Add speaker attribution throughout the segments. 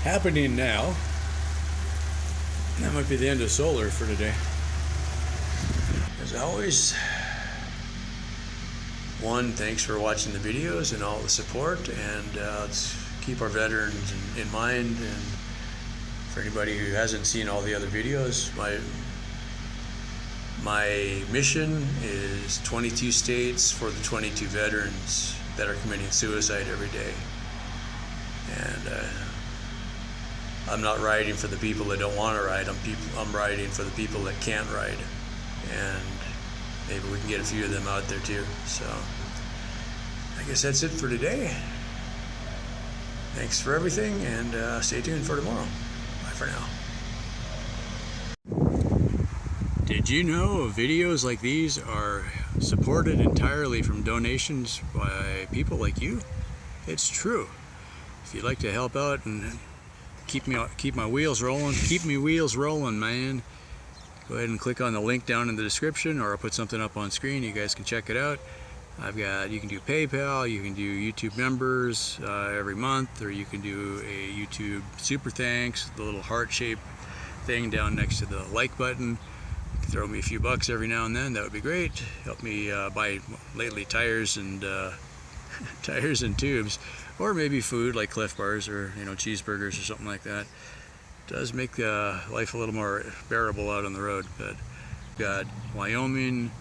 Speaker 1: happening now. That might be the end of solar for today. As always, thanks for watching the videos and all the support, and let's keep our veterans in mind. And for anybody who hasn't seen all the other videos, my mission is 22 states for the 22 veterans that are committing suicide every day. And I'm not riding for the people that don't want to ride. I'm riding for the people that can't ride. And maybe we can get a few of them out there too. So I guess that's it for today. Thanks for everything, and stay tuned for tomorrow. Bye for now. Did you know videos like these are supported entirely from donations by people like you? It's true. If you'd like to help out and keep my wheels rolling, keep me wheels rolling, man, go ahead and click on the link down in the description, or I'll put something up on screen. You guys can check it out. You can do PayPal, you can do YouTube members every month, or you can do a YouTube super thanks, the little heart-shaped thing down next to the like button. Throw me a few bucks every now and then, that would be great. Help me buy lately tires and tires and tubes, or maybe food like Cliff Bars or cheeseburgers or something like that. It does make life a little more bearable out on the road. But we've got Wyoming,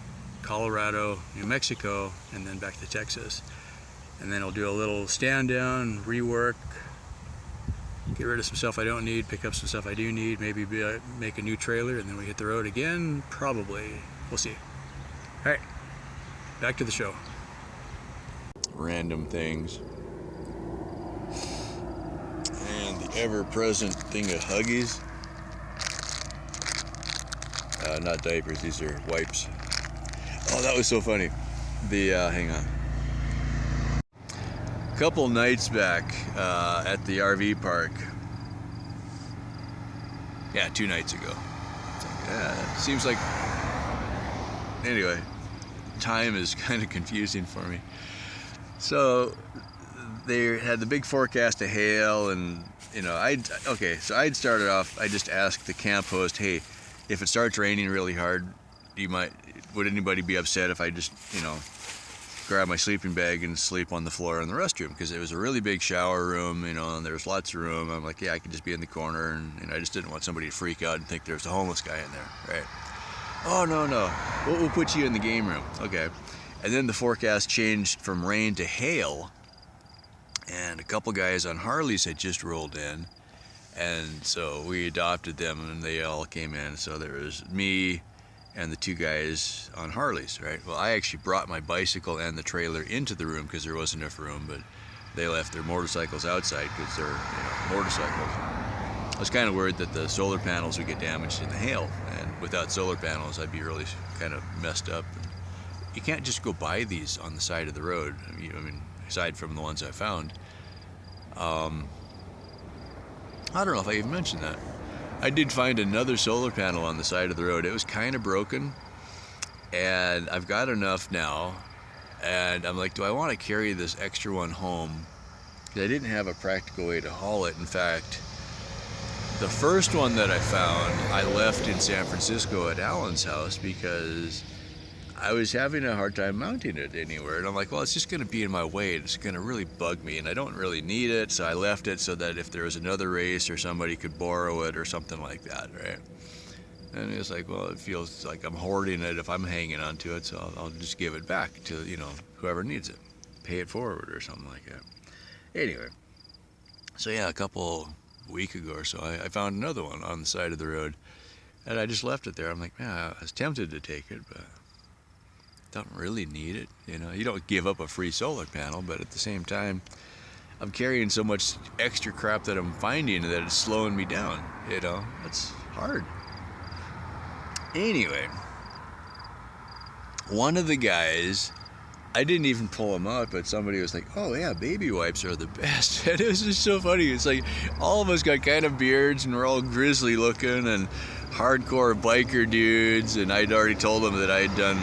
Speaker 1: Colorado, New Mexico, and then back to Texas. And then I'll do a little stand down, rework, get rid of some stuff I don't need, pick up some stuff I do need, maybe make a new trailer, and then we hit the road again, probably. We'll see. All right, back to the show. Random things. And the ever-present thing of Huggies. Not diapers, these are wipes. Oh, that was so funny. Hang on. A couple nights back at the RV park. Yeah, 2 nights ago. Seems like... Anyway, time is kind of confusing for me. So, they had the big forecast of hail, and, so I'd started off, I just asked the camp host, hey, if it starts raining really hard, would anybody be upset if I just, grab my sleeping bag and sleep on the floor in the restroom? Because it was a really big shower room, and there was lots of room. I'm like, yeah, I could just be in the corner, and I just didn't want somebody to freak out and think there's a homeless guy in there, right? Oh, no, we'll put you in the game room. Okay. And then the forecast changed from rain to hail, and a couple guys on Harleys had just rolled in, and so we adopted them, and they all came in. So there was me and the 2 guys on Harleys, right? Well, I actually brought my bicycle and the trailer into the room because there wasn't enough room, but they left their motorcycles outside because they're motorcycles. I was kind of worried that the solar panels would get damaged in the hail, and without solar panels I'd be really kind of messed up. You can't just go buy these on the side of the road. Aside from the ones I found. I don't know if I even mentioned that. I did find another solar panel on the side of the road. It was kind of broken, and I've got enough now, and I'm like, do I want to carry this extra one home? Because I didn't have a practical way to haul it. In fact, the first one that I found, I left in San Francisco at Alan's house because I was having a hard time mounting it anywhere, and I'm like, well, it's just going to be in my way. It's going to really bug me, and I don't really need it, so I left it so that if there was another race or somebody could borrow it or something like that, right? And it's like, well, it feels like I'm hoarding it if I'm hanging on to it, so I'll just give it back to, whoever needs it. Pay it forward or something like that. Anyway, so yeah, a week ago or so, I found another one on the side of the road, and I just left it there. I'm like, man, I was tempted to take it, but don't really need it. You don't give up a free solar panel, but at the same time, I'm carrying so much extra crap that I'm finding that it's slowing me down. It's hard. Anyway, one of the guys, I didn't even pull him out, but somebody was like, oh yeah, baby wipes are the best. And it was just so funny. It's like all of us got kind of beards, and we're all grizzly looking and hardcore biker dudes, and I'd already told them that I'd done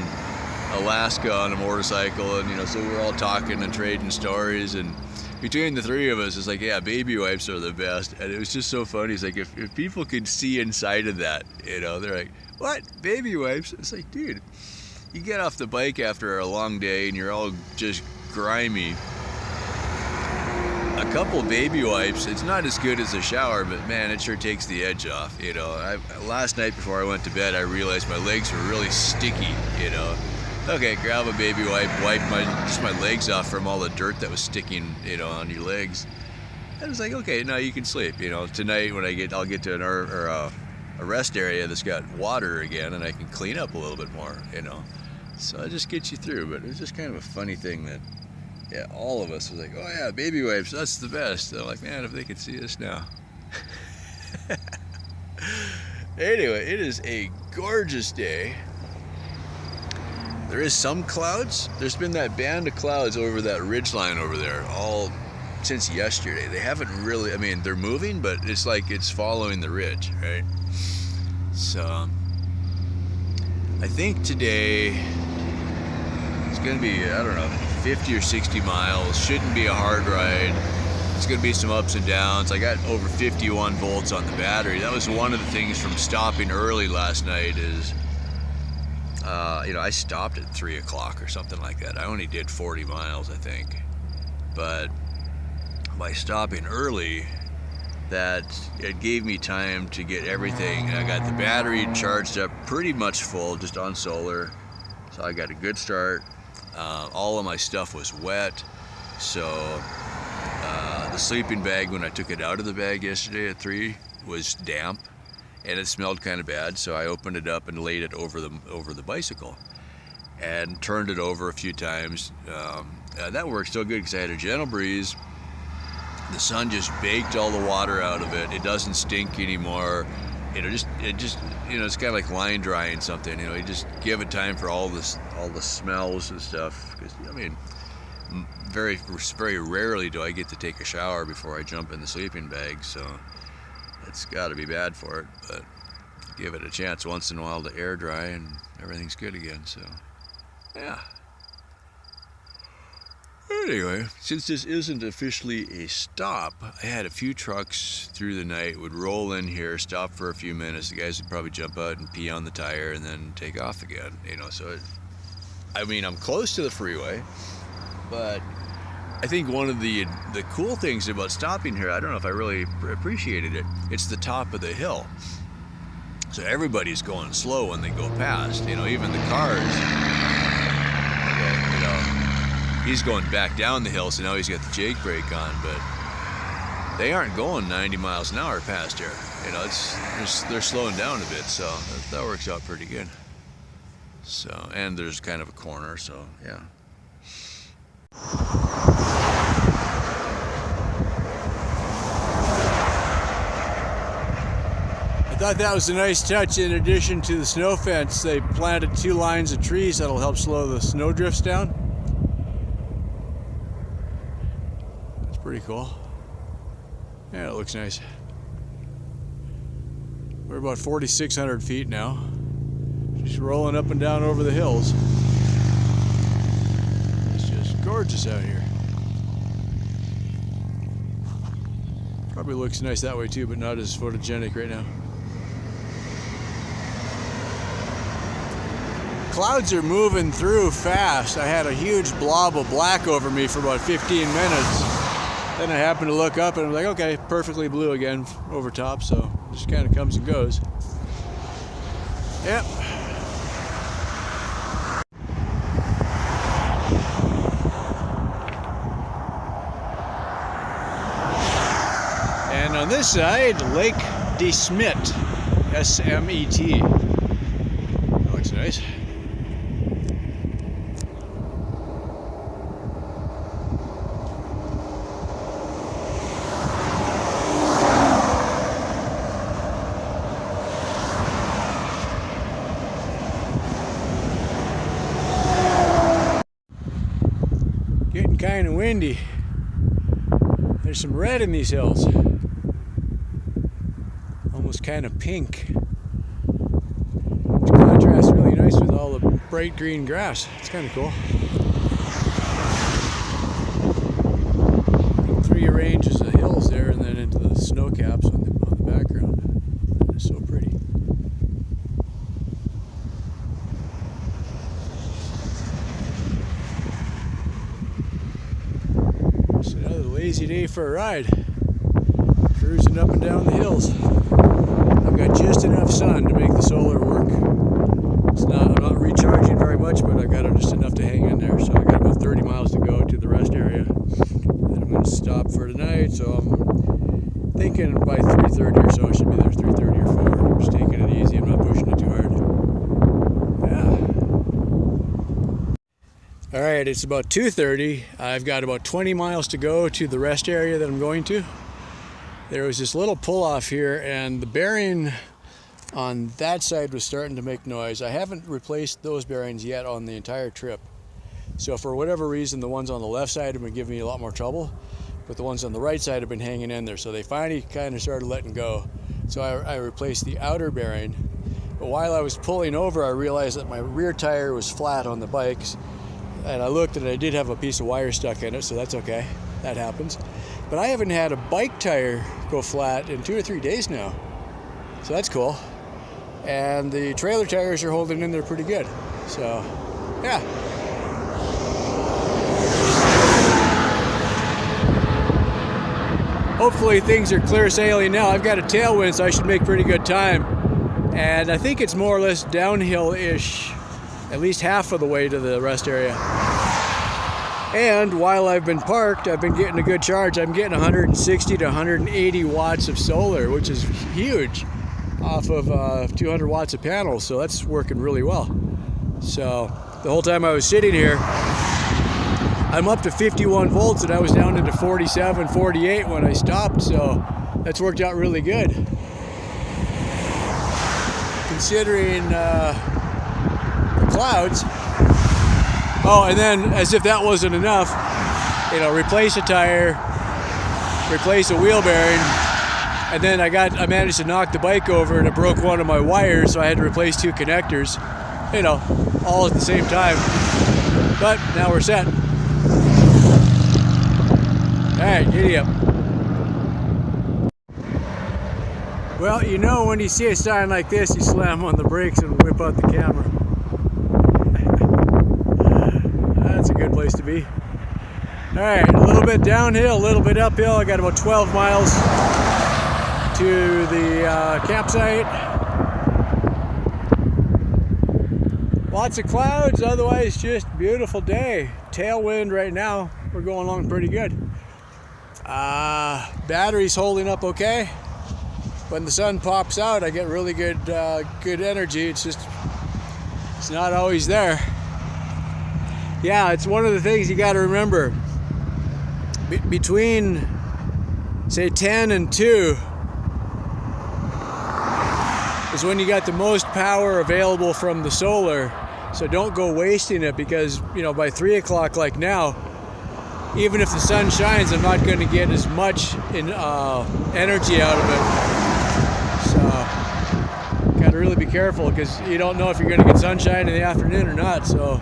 Speaker 1: Alaska on a motorcycle, and so we were all talking and trading stories, and between the three of us, it's like, yeah, baby wipes are the best. And it was just so funny. It's like, if people could see inside of that, you know, they're like, what? Baby wipes? It's like, dude, you get off the bike after a long day and you're all just grimy. A couple baby wipes, it's not as good as a shower, but man, it sure takes the edge off, you know. Last night before I went to bed, I realized my legs were really sticky, you know. Okay, grab a baby wipe, wipe my legs off from all the dirt that was sticking, you know, on your legs. And I was like, okay, now you can sleep. You know, tonight when I'll get to a rest area that's got water again, and I can clean up a little bit more, you know. So it just gets you through. But it was just kind of a funny thing that, yeah, all of us was like, oh yeah, baby wipes, that's the best. And I'm like, man, if they could see us now. Anyway, it is a gorgeous day. There is some clouds. There's been that band of clouds over that ridge line over there all since yesterday. They haven't really, I mean, they're moving, but it's like it's following the ridge, right? So I think today it's gonna be, I don't know, 50 or 60 miles. Shouldn't be a hard ride. It's gonna be some ups and downs. I got over 51 volts on the battery. That was one of the things from stopping early last night is, you know, I stopped at 3 o'clock or something like that. I only did 40 miles, I think. But by stopping early, that it gave me time to get everything. I got the battery charged up pretty much full, just on solar. So I got a good start. All of my stuff was wet. So the sleeping bag, when I took it out of the bag yesterday at 3, was damp. And it smelled kind of bad, so I opened it up and laid it over the bicycle and turned it over a few times. That worked so good because I had a gentle breeze. The sun just baked all the water out of it. It doesn't stink anymore. You know, you know, it's kind of like line drying something. You know, you just give it time for all the smells and stuff. Because I mean, very rarely do I get to take a shower before I jump in the sleeping bag. So it's got to be bad for it, but give it a chance once in a while to air dry and everything's good again. So yeah. Anyway, since this isn't officially a stop, I had a few trucks through the night would roll in here, stop for a few minutes. The guys would probably jump out and pee on the tire and then take off again. You know, so I mean, I'm close to the freeway, but I think one of the cool things about stopping here, I don't know if I really appreciated it, it's the top of the hill. So everybody's going slow when they go past, you know, even the cars. Okay, you know, he's going back down the hill, so now he's got the Jake brake on, but they aren't going 90 miles an hour past here. You know, they're slowing down a bit, so that works out pretty good. So, and there's kind of a corner, so yeah. I thought that was a nice touch. In addition to the snow fence, they planted 2 lines of trees that'll help slow the snow drifts down. That's pretty cool. Yeah, it looks nice. We're about 4,600 feet now. Just rolling up and down over the hills. It's just gorgeous out here. Probably looks nice that way too, but not as photogenic right now. Clouds are moving through fast. I had a huge blob of black over me for about 15 minutes. Then I happened to look up and I'm like, okay, perfectly blue again over top, so it just kind of comes and goes. Yep. And on this side, Lake de Smet, S-M-E-T. That looks nice. Getting kind of windy. There's some red in these hills. Almost kind of pink. Which contrasts really nice with all the bright green grass. It's kind of cool.
Speaker 2: easy day for a ride. Cruising up and down the hills. I've got just enough sun to make the solar work. I'm not recharging very much, but I've got just enough to hang in there. So I got about 30 miles to go to the rest area. And I'm going to stop for tonight, so I'm thinking by 3:30 or so I should be there, 3:30 or 4. I'm just taking it easy, I'm not pushing it too hard. Yeah. Alright, it's about 2:30. I've got about 20 miles to go to the rest area that I'm going to. There was this little pull-off here, and the bearing on that side was starting to make noise. I haven't replaced those bearings yet on the entire trip. So for whatever reason, the ones on the left side have been giving me a lot more trouble, but the ones on the right side have been hanging in there. So they finally kind of started letting go. So I replaced the outer bearing. But while I was pulling over, I realized that my rear tire was flat on the bikes. And I looked and I did have a piece of wire stuck in it, so that's okay. That happens. But I haven't had a bike tire go flat in 2 or 3 days now. So that's cool. And the trailer tires are holding in there pretty good. So, yeah. Hopefully things are clear sailing now. I've got a tailwind, so I should make pretty good time. And I think it's more or less downhill-ish, at least half of the way to the rest area. And while I've been parked, I've been getting a good charge. I'm getting 160 to 180 watts of solar, which is huge, off of 200 watts of panels, so that's working really well. So the whole time I was sitting here, I'm up to 51 volts, and I was down into 47, 48 when I stopped, so that's worked out really good. Considering the clouds. Oh, and then, as if that wasn't enough, you know, replace a tire, replace a wheel bearing, and then I managed to knock the bike over and it broke one of my wires, so I had to replace 2 connectors, you know, all at the same time. But now we're set. Alright, giddy up. Well, you know, when you see a sign like this, you slam on the brakes and whip out the camera. That's a good place to be. Alright, a little bit downhill, a little bit uphill. I got about 12 miles to the campsite. Lots of clouds, otherwise just beautiful day. Tailwind right now. We're going along pretty good. Battery's holding up okay. When the sun pops out, I get really good energy. It's not always there. Yeah, it's one of the things you got to remember. Between, say, 10 and 2 is when you got the most power available from the solar. So don't go wasting it, because, you know, by 3 o'clock like now, even if the sun shines, I'm not going to get as much energy out of it. So got to really be careful, because you don't know if you're going to get sunshine in the afternoon or not. So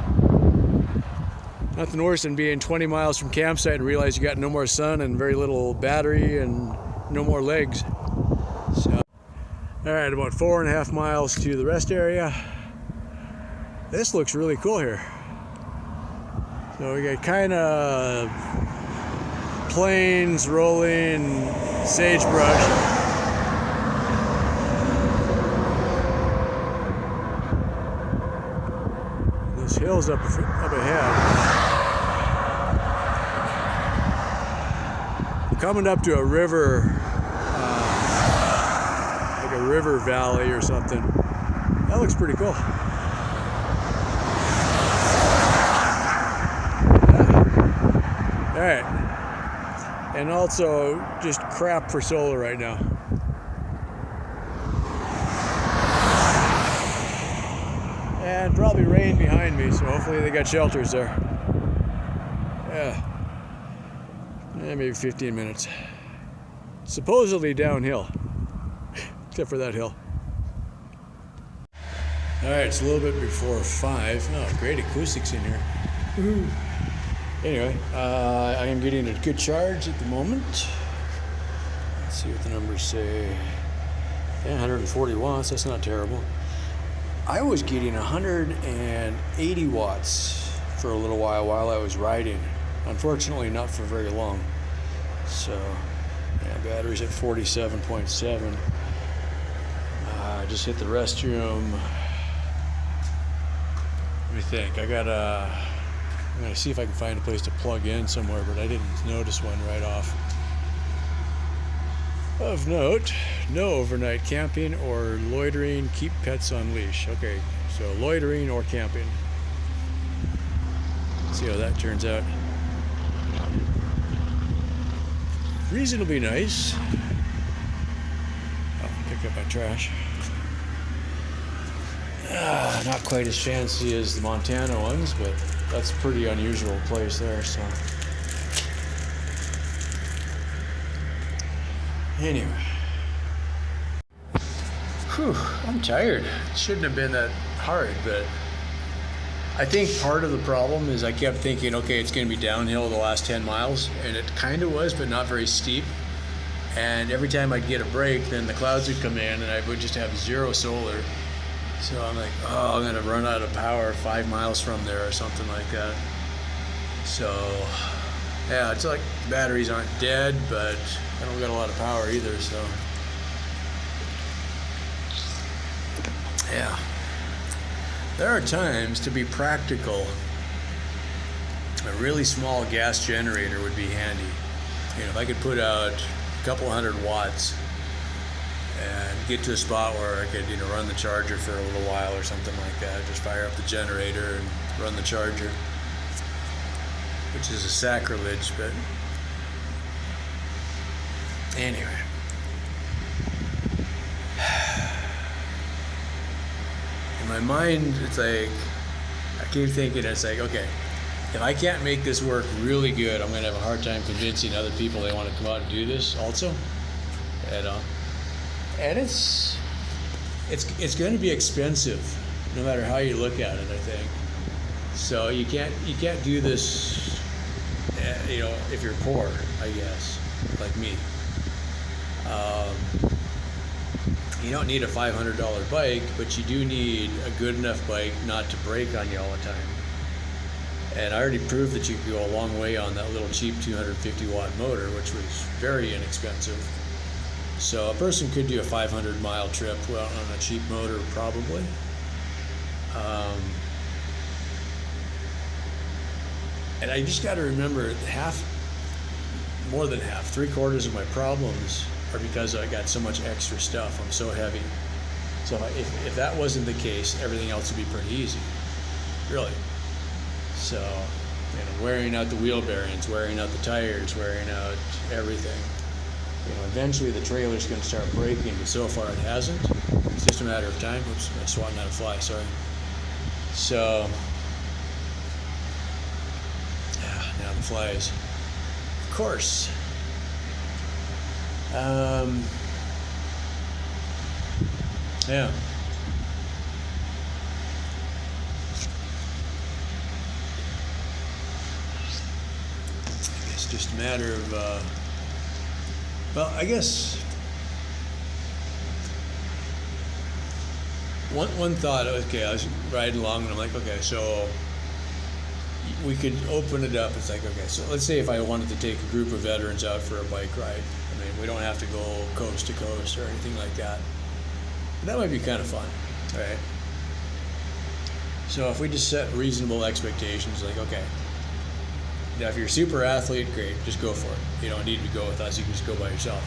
Speaker 2: nothing worse than being 20 miles from campsite and realize you got no more sun and very little battery and no more legs. So, all right, about 4.5 miles to the rest area. This looks really cool here. So we got kind of plains rolling sagebrush. This hill's up ahead. Coming up to a river, like a river valley or something. That looks pretty cool. Yeah. All right, and also just crap for solar right now. And probably rain behind me, so hopefully they got shelters there. Yeah. Maybe 15 minutes. Supposedly downhill, except for that hill. All right, it's a little bit before 5. Oh, great acoustics in here. Woo-hoo. Anyway, I am getting a good charge at the moment. Let's see what the numbers say. Yeah, 140 watts, that's not terrible. I was getting 180 watts for a little while I was riding. Unfortunately, not for very long. So, yeah, battery's at 47.7. I just hit the restroom. What do you think? I'm gonna see if I can find a place to plug in somewhere, but I didn't notice one right off. Of note, no overnight camping or loitering, keep pets on leash. Okay, so loitering or camping. Let's see how that turns out. Reasonably nice. I'll pick up my trash. Not quite as fancy as the Montana ones, but that's a pretty unusual place there, so. Anyway. Whew, I'm tired. It shouldn't have been that hard, but I think part of the problem is I kept thinking, okay, it's going to be downhill the last 10 miles, and it kind of was, but not very steep. And every time I'd get a break, then the clouds would come in, and I would just have zero solar. So I'm like, oh, I'm going to run out of power 5 miles from there or something like that. So, yeah, it's like the batteries aren't dead, but I don't got a lot of power either, so. Yeah. There are times, to be practical, a really small gas generator would be handy. You know, if I could put out a couple 100 watts and get to a spot where I could, you know, run the charger for a little while or something like that. Just fire up the generator and run the charger, which is a sacrilege, but anyway. In my mind, it's like, I keep thinking, it's like, okay, if I can't make this work really good, I'm going to have a hard time convincing other people they want to come out and do this also. You know? And it's going to be expensive, no matter how you look at it, I think. So you can't do this, you know, if you're poor, I guess, like me. You don't need a $500 bike, but you do need a good enough bike not to break on you all the time. And I already proved that you could go a long way on that little cheap 250 watt motor, which was very inexpensive. So a person could do a 500 mile trip on a cheap motor, probably. And I just got to remember more than half, 3/4 of my problems are because I got so much extra stuff. I'm so heavy. So if that wasn't the case, everything else would be pretty easy, really. So, you know, wearing out the wheel bearings, wearing out the tires, wearing out everything. You know, eventually the trailer's going to start breaking, but so far it hasn't. It's just a matter of time. Oops, I swatted out a fly, sorry. So, yeah, now the flies. Of course. Yeah. It's just a matter of, well, I guess one thought, okay, I was riding along and I'm like, okay, so we could open it up. It's like, okay, so let's say if I wanted to take a group of veterans out for a bike ride. I mean, we don't have to go coast to coast or anything like that. But that might be kind of fun, right? So if we just set reasonable expectations, like, okay, now if you're a super athlete, great, just go for it. You don't need to go with us, you can just go by yourself,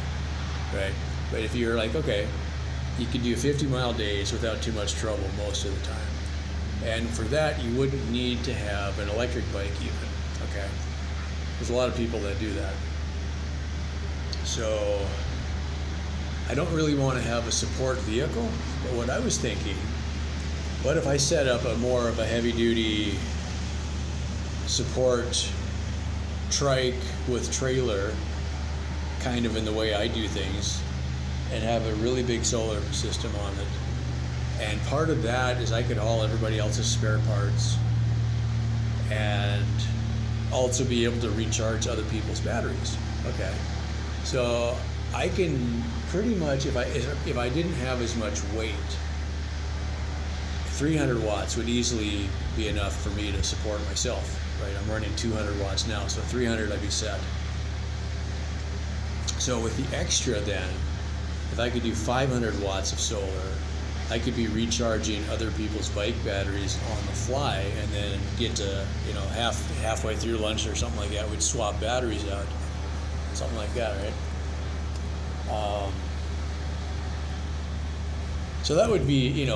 Speaker 2: right? But if you're like, okay, you can do 50-mile days without too much trouble most of the time. And for that, you wouldn't need to have an electric bike even, okay? There's a lot of people that do that. So I don't really want to have a support vehicle, but what I was thinking, what if I set up more of a heavy-duty support trike with trailer, kind of in the way I do things, and have a really big solar system on it. And part of that is I could haul everybody else's spare parts and also be able to recharge other people's batteries. Okay. So I can pretty much, if I didn't have as much weight, 300 watts would easily be enough for me to support myself, right? I'm running 200 watts now, so 300 I'd be set. So with the extra then, if I could do 500 watts of solar, I could be recharging other people's bike batteries on the fly, and then get to, halfway through lunch or something like that, we'd swap batteries out. Something like that, right? So that would be,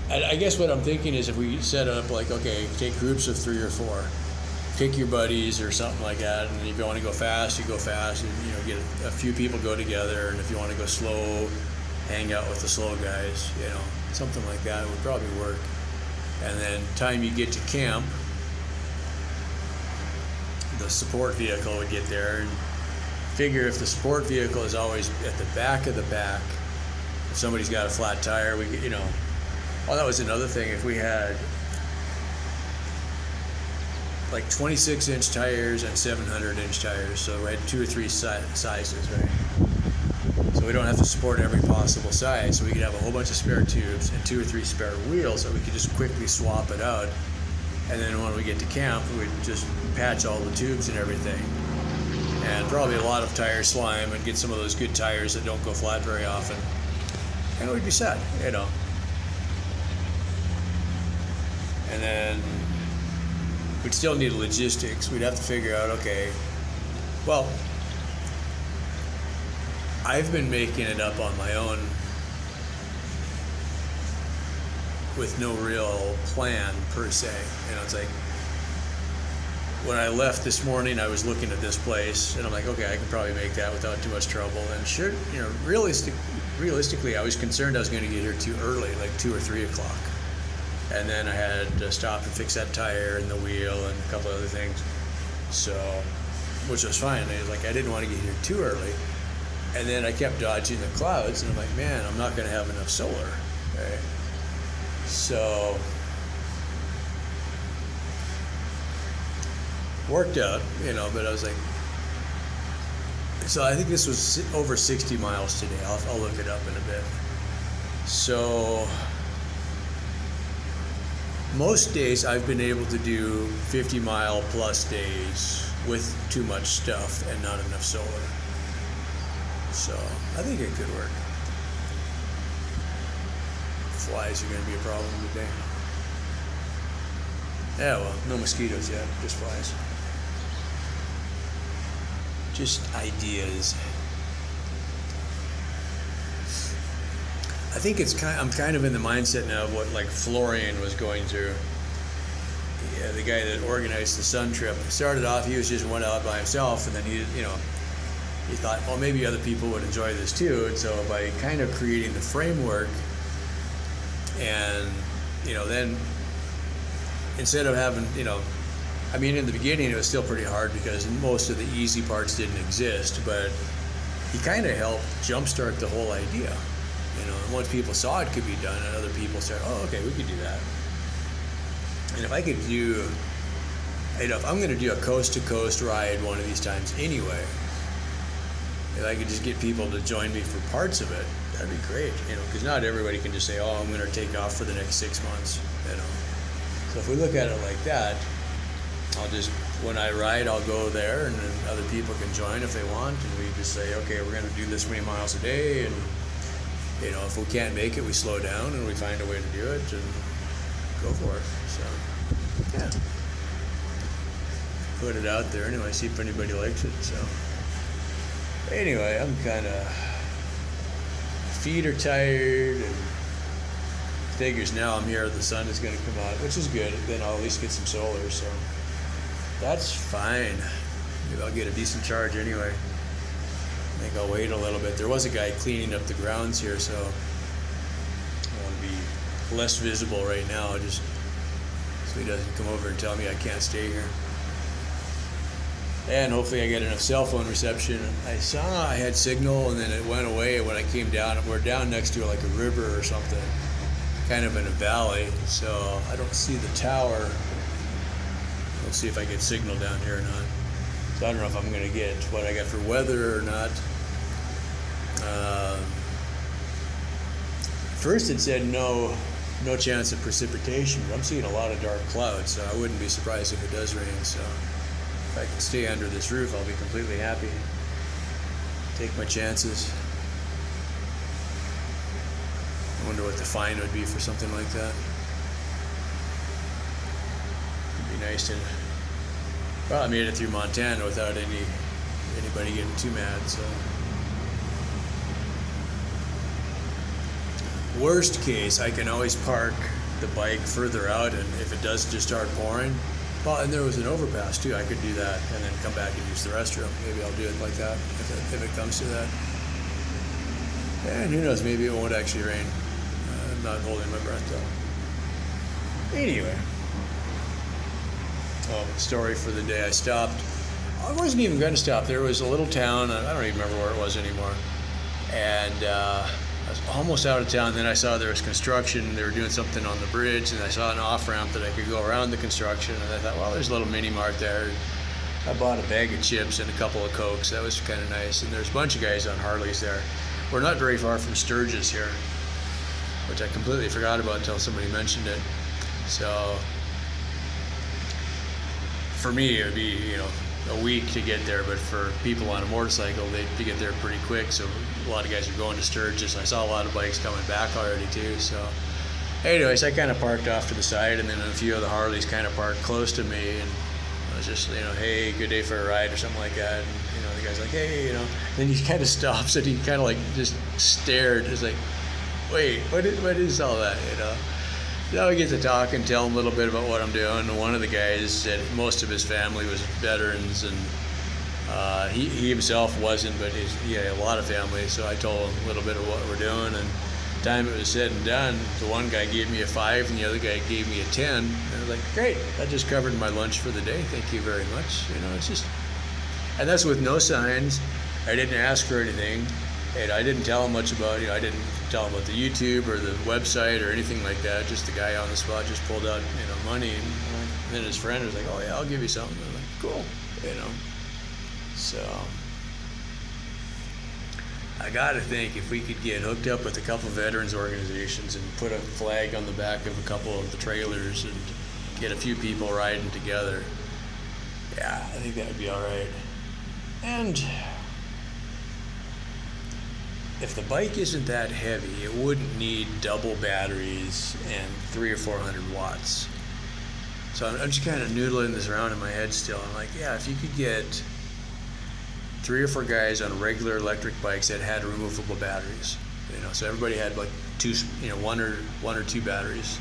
Speaker 2: I guess what I'm thinking is if we set up like, okay, take groups of 3 or 4, pick your buddies or something like that, and if you want to go fast, you go fast, and get a few people go together, and if you want to go slow, hang out with the slow guys, something like that would probably work. And then time you get to camp, the support vehicle would get there, and figure if the support vehicle is always at the back of the pack, if somebody's got a flat tire, we get, oh, that was another thing. If we had like 26-inch tires and 700-inch tires, so we had 2 or 3 sizes, right? So we don't have to support every possible size, so we could have a whole bunch of spare tubes and 2 or 3 spare wheels, so we could just quickly swap it out. And then when we get to camp, we'd just patch all the tubes and everything. And probably a lot of tire slime, and get some of those good tires that don't go flat very often. And we'd be set, And then we'd still need logistics. We'd have to figure out, okay, well, I've been making it up on my own with no real plan per se. It's like, when I left this morning, I was looking at this place, and I'm like, okay, I can probably make that without too much trouble. And sure, realistically, I was concerned I was going to get here too early, like 2 or 3 o'clock. And then I had to stop and fix that tire and the wheel and a couple other things. So, which was fine. I didn't want to get here too early. And then I kept dodging the clouds, and I'm like, man, I'm not going to have enough solar. Right? So, worked out, but I was like, so I think this was over 60 miles today. I'll look it up in a bit. So, most days I've been able to do 50-mile plus days with too much stuff and not enough solar. So, I think it could work. Flies are going to be a problem today. Yeah, well, no mosquitoes yet, just flies. Just ideas. I think I'm kind of in the mindset now of what like Florian was going through. Yeah, the guy that organized the sun trip. Started off, he was just one out by himself, and then he thought, well, maybe other people would enjoy this too. And so by kind of creating the framework, and then instead of having, in the beginning it was still pretty hard because most of the easy parts didn't exist, but he kind of helped jumpstart the whole idea. And once people saw it could be done, and other people said, oh, okay, we could do that. And if I could do, if I'm going to do a coast-to-coast ride one of these times anyway, if I could just get people to join me for parts of it, that'd be great, because not everybody can just say, oh, I'm going to take off for the next 6 months, So if we look at it like that, when I ride, I'll go there, and then other people can join if they want, and we just say, okay, we're going to do this many miles a day, and, if we can't make it, we slow down, and we find a way to do it, and go for it, so, yeah. Put it out there anyway, see if anybody likes it, so. Anyway, I'm kind of, feet are tired, and figures now I'm here, the sun is going to come out, which is good. Then I'll at least get some solar, so that's fine. Maybe I'll get a decent charge anyway. I think I'll wait a little bit. There was a guy cleaning up the grounds here, so I want to be less visible right now, just so he doesn't come over and tell me I can't stay here. And hopefully I get enough cell phone reception. I saw I had signal, and then it went away when I came down. We're down next to like a river or something, kind of in a valley, so I don't see the tower. Let's see if I get signal down here or not. So I don't know if I'm going to get what I got for weather or not. First it said no chance of precipitation, but I'm seeing a lot of dark clouds, so I wouldn't be surprised if it does rain. So if I can stay under this roof, I'll be completely happy. take my chances. I wonder what the fine would be for something like that. It'd be nice to. Well, I made it through Montana without anybody getting too mad. So, worst case, I can always park the bike further out, and if it does just start pouring, well, and there was an overpass too. I could do that and then come back and use the restroom. Maybe I'll do it like that if it comes to that. And who knows? Maybe it won't actually rain. I'm not holding my breath though. Anyway. Story for the day. I stopped. I wasn't even going to stop. There was a little town. I don't even remember where it was anymore. And I was almost out of town. Then I saw there was construction. They were doing something on the bridge, and I saw an off-ramp that I could go around the construction. And I thought, well, there's a little mini mart there. I bought a bag of chips and a couple of Cokes. That was kind of nice. And there's a bunch of guys on Harleys there. We're not very far from Sturgis here, which I completely forgot about until somebody mentioned it. So for me, it would be, a week to get there, but for people on a motorcycle, they get there pretty quick. So a lot of guys are going to Sturgis. I saw a lot of bikes coming back already too. So anyways, I kind of parked off to the side, and then a few of the Harleys kind of parked close to me, and I was just, hey, good day for a ride or something like that. And the guy's like, hey, then he kind of stops and he kind of like just stared. It's like, wait, what is all that, Now we get to talk and tell him a little bit about what I'm doing. And one of the guys said most of his family was veterans, and he himself wasn't, but he had a lot of family. So I told him a little bit of what we're doing. And time it was said and done, the one guy gave me a 5 and the other guy gave me a 10. And I was like, great, that just covered my lunch for the day. Thank you very much. It's just, and that's with no signs. I didn't ask for anything. And I didn't tell him much about, I didn't tell him about the YouTube or the website or anything like that. Just the guy on the spot just pulled out, money. And then his friend was like, oh yeah, I'll give you something. I'm like, cool, So I gotta think if we could get hooked up with a couple of veterans organizations and put a flag on the back of a couple of the trailers and get a few people riding together. Yeah, I think that would be all right. And if the bike isn't that heavy, it wouldn't need double batteries and 300 or 400 watts. So I'm just kind of noodling this around in my head still. I'm like, yeah, if you could get 3 or 4 guys on regular electric bikes that had removable batteries, so everybody had like one or two batteries.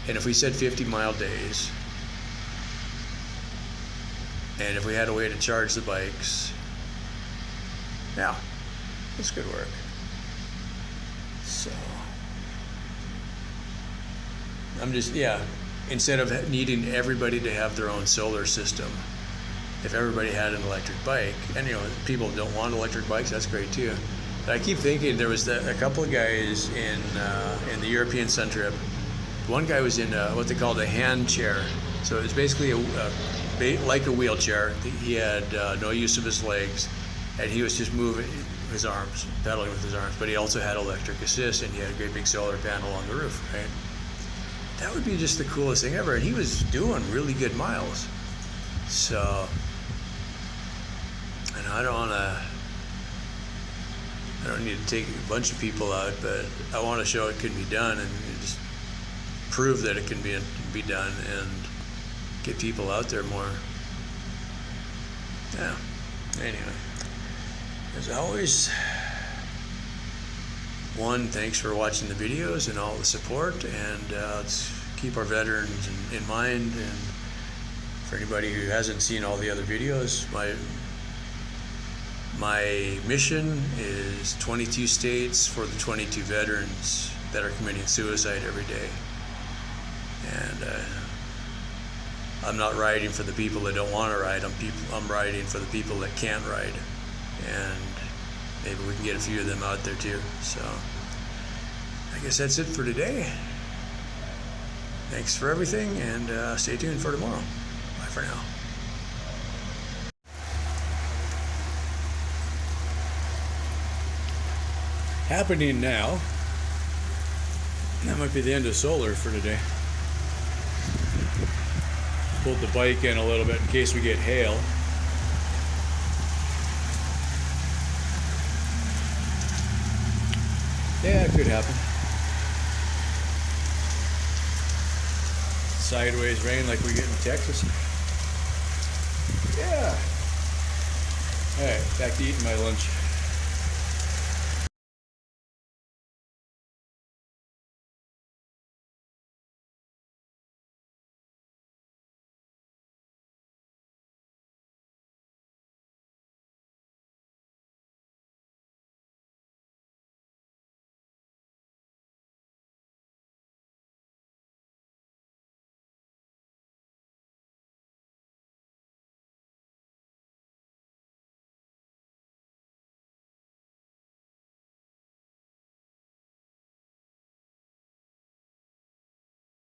Speaker 2: And if we said 50-mile days, and if we had a way to charge the bikes, yeah. This could work. So I'm just, instead of needing everybody to have their own solar system, if everybody had an electric bike, and people don't want electric bikes, that's great too. But I keep thinking there was a couple of guys in the European Sun Trip. One guy was in what they called a hand chair. So it was basically like a wheelchair. He had no use of his legs, and he was just moving his arms, pedaling with his arms, but he also had electric assist, and he had a great big solar panel on the roof, right? That would be just the coolest thing ever, and he was doing really good miles. So, and I don't need to take a bunch of people out, but I want to show it can be done, and just prove that it can be done, and get people out there more. Yeah, anyway. As always, thanks for watching the videos and all the support, and let's keep our veterans in mind. And for anybody who hasn't seen all the other videos, my mission is 22 states for the 22 veterans that are committing suicide every day. And I'm not riding for the people that don't want to ride. I'm riding for the people that can't ride. And maybe we can get a few of them out there too. So I guess that's it for today. Thanks for everything, and stay tuned for tomorrow. Bye for now. Happening now. That might be the end of solar for today. Pulled the bike in a little bit in case we get hail. Yeah, it could happen. Sideways rain like we get in Texas. Yeah. All right, back to eating my lunch.